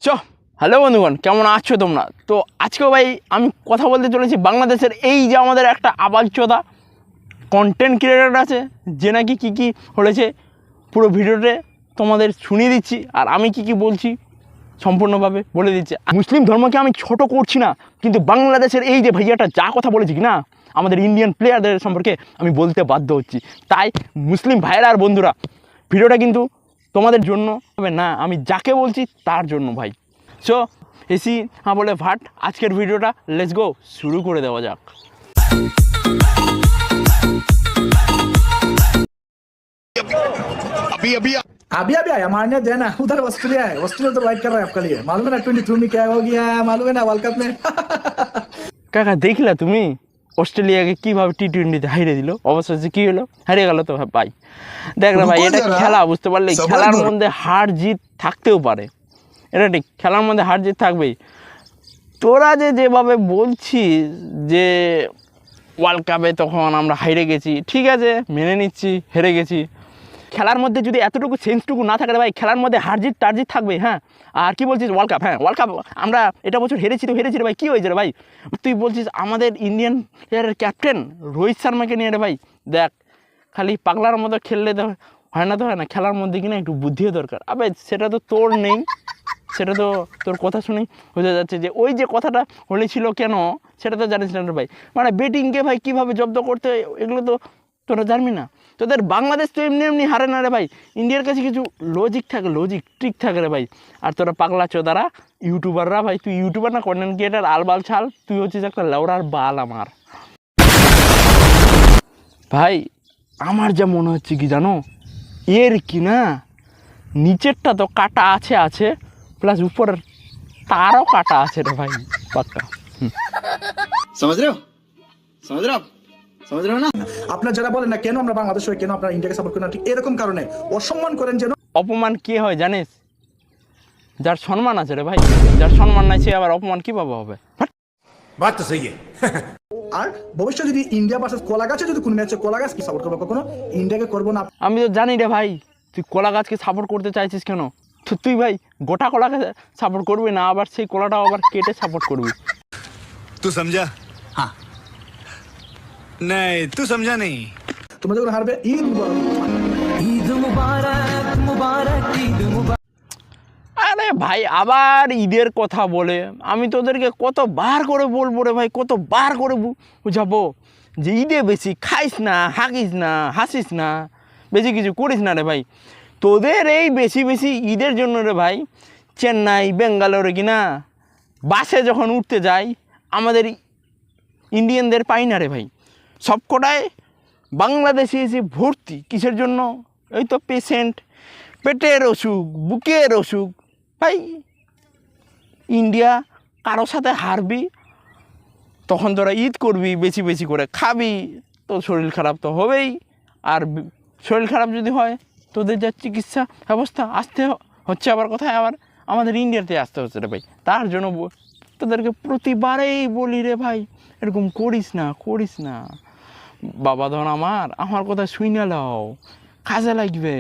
চ হ্যালো বন্ধুগণ, কেমন আছো তোমরা? তো আজকেও ভাই আমি কথা বলতে চলেছি বাংলাদেশের এই যে আমাদের একটা আবালচোদা কন্টেন্ট ক্রিয়েটার আছে, যে নাকি কী কী হয়েছে পুরো ভিডিওতে তোমাদের শুনিয়ে দিচ্ছি। আর আমি কি বলছি সম্পূর্ণভাবে বলে দিচ্ছি। মুসলিম ধর্মকে আমি ছোট করছি না, কিন্তু বাংলাদেশের এই যে ভাইয়াটা যা কথা বলেছি কি না আমাদের ইন্ডিয়ান প্লেয়ারদের সম্পর্কে আমি বলতে বাধ্য হচ্ছি। তাই মুসলিম ভাইয়েরা আর বন্ধুরা, ভিডিওটা কিন্তু তোমাদের জন্য হবে না, আমি যাকে বলছি তার জন্য ভাই। সো এসি হ্যাঁ বলে ভাট, আজকের ভিডিওটা লেটস গো শুরু করে দেওয়া যাক। अभी अभी आया मारने देना उधर ऑस्ट्रेलिया है। ऑस्ट्रेलिया तो वाइट कर रहा है आपके लिए, मालूम है ना 22 में क्या हो गया, मालूम है ना वर्ल्ड कप में। কাকা দেখলা তুমি অস্ট্রেলিয়াকে কীভাবে টি-20তে হারিয়ে দিল? অবশেষে কী হলো? হারিয়ে গেল তো ভাই। দেখ না ভাই, এটা খেলা, বুঝতে পারলে খেলার মধ্যে হার জিত থাকতেও পারে, এটা ঠিক, খেলার মধ্যে হার জিত থাকবেই। তোরা যেভাবে বলছিস যে ওয়ার্ল্ড কাপে তখন আমরা হেরে গেছি, ঠিক আছে মেনে নিচ্ছি হেরে গেছি। খেলার মধ্যে যদি এতটুকু সেন্সটুকু না থাকে রে ভাই, খেলার মধ্যে হারজিত টারজিত থাকবে। হ্যাঁ, আর কি বলছিস ওয়ার্ল্ড কাপ? হ্যাঁ ওয়ার্ল্ড কাপ আমরা এটা বছর হেরেছি তো হেরেছি রে ভাই, কী হয়েছে রে ভাই? তুই বলছিস আমাদের ইন্ডিয়ান প্লেয়ারের ক্যাপ্টেন রোহিত শর্মাকে নিয়ে রে ভাই। দেখ খালি পাগলার মতো খেললে তো হয় না, তো হয় না, খেলার মধ্যে কিনা একটু বুদ্ধিও দরকার। আবে সেটা তো তোর নেই, সেটা তো তোর কথা শুনেই বোঝা যাচ্ছে যে ওই যে কথাটা হলেছিল কেন সেটা তো জানিস না রে ভাই। মানে ব্যাটিংকে ভাই কীভাবে জব্দ করতে হয় এগুলো তো তোরা জানবি না। তোদের বাংলাদেশ তো এমনি এমনি হারে না রে ভাই, ইন্ডিয়ার কাছে কিছু লজিক থাকে, লজিক ট্রিক থাকে রে ভাই। আর তোরা পাগলা চোদারা ইউটিউবাররা ভাই, তুই ইউটিউবার না কন্টেন্ট ক্রিয়েটার, আলবাল ছাল, তুই হচ্ছিস একটা লেওড়ার বাল। আমার ভাই আমার যা মনে হচ্ছে কি জানো, এর কি না নিচেরটা তো কাটা আছে প্লাস উপরের তারও কাটা আছে রে ভাই, পাক্কা। समझ रहे हो समझ रहे हो आप समझ रहे हो ना। আপনারা যারা বলেন না কেন আমরা বাংলাদেশ হয়ে কেন আপনারা ইন্ডিয়াকে সাপোর্ট করেন না, ঠিক এরকম কারণে অসম্মান করেন যেন। অপমান কে হয় জানিস? যার সম্মান আছে রে ভাই, যার সম্মান নাই সে আবার অপমান কীভাবে হবে? बात तो सही है। আর ভবিষ্যতে যদি ইন্ডিয়া ভার্সেস কলাগাছে যদি কোনো ম্যাচে কলাগাছ কি সাপোর্ট করবো, কখনো ইন্ডিয়াকে করবো না। আমি তো জানি রে ভাই তুই কলা গাছকে সাপোর্ট করতে চাইছিস কেন। তো তুই ভাই গোটা কলাকে সাপোর্ট করবি না, আবার সেই কলাটাও আবার কেটে সাপোর্ট করবি। तू समझा? हाँ नहीं तू समझा नहीं। তোমরা যখন হারবে ঈদ আরে ভাই আবার ঈদের কথা বলে আমি তোদেরকে কতবার করে বলবো রে ভাই, কতবার করে বুঝাবো যে ঈদে বেশি খাইস না, হাঁকিস না, হাসিস না, বেশি কিছু করিস না রে ভাই। তোদের এই বেশি বেশি ঈদের জন্য রে ভাই চেন্নাই বেঙ্গালোরে কিনা বাসে যখন উঠতে যাই আমাদের ইন্ডিয়ানদের পাই না রে ভাই। সবকটায় বাংলাদেশে এসে ভর্তি কিসের জন্য? এই তো পেশেন্ট, পেটের অসুখ, বুকের অসুখ। ভাই ইন্ডিয়া কারোর সাথে হারবি তখন তোরা ঈদ করবি, বেশি বেশি করে খাবি, তো শরীর খারাপ তো হবেই। আর শরীর খারাপ যদি হয় তোদের যা চিকিৎসা ব্যবস্থা আসতে হচ্ছে আবার কোথায়, আবার আমাদের ইন্ডিয়াতে আসতে হচ্ছে রে ভাই। তার জন্য তোদেরকে প্রতিবারেই বলি রে ভাই এরকম করিস না বাবা ধন, আমার কথা শুই না লাও, কাজে লাগবে।